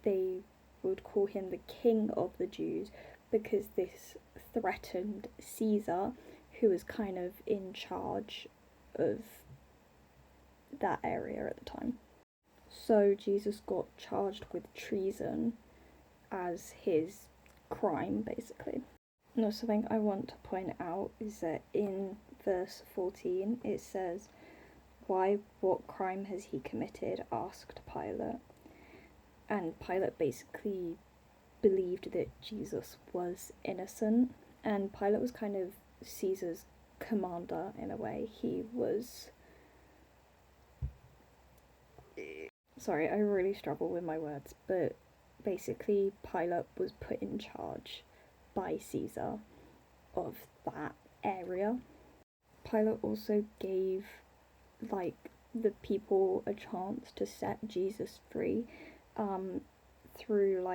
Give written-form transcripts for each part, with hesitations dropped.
they would call him the King of the Jews because this threatened Caesar, who was kind of in charge of that area at the time. So Jesus got charged with treason as his crime, basically. Now, something I want to point out is that in verse 14 it says, "Why, what crime has he committed?" asked Pilate. And Pilate basically believed that Jesus was innocent, and Pilate was kind of Caesar's commander in a way. He was... Sorry, I really struggle with my words, but basically Pilate was put in charge by Caesar of that area. Pilate also gave the people a chance to set Jesus free through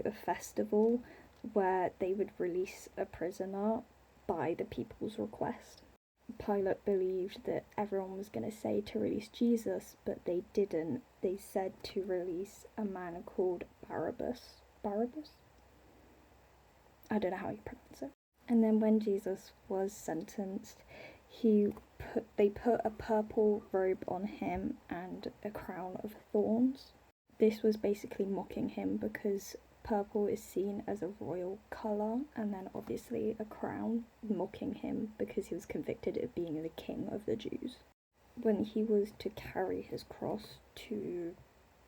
a festival where they would release a prisoner by the people's request. Pilate believed that everyone was going to say to release Jesus, but they didn't. They said to release a man called Barabbas. Barabbas? I don't know how you pronounce it. And then when Jesus was sentenced, they put a purple robe on him and a crown of thorns. This was basically mocking him because purple is seen as a royal colour, and then obviously a crown, mocking him because he was convicted of being the King of the Jews. When he was to carry his cross to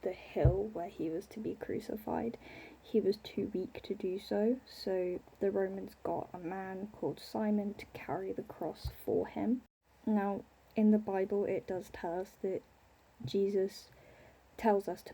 the hill where he was to be crucified, he was too weak to do so, so the Romans got a man called Simon to carry the cross for him. Now, in the Bible it does tell us that Jesus tells us to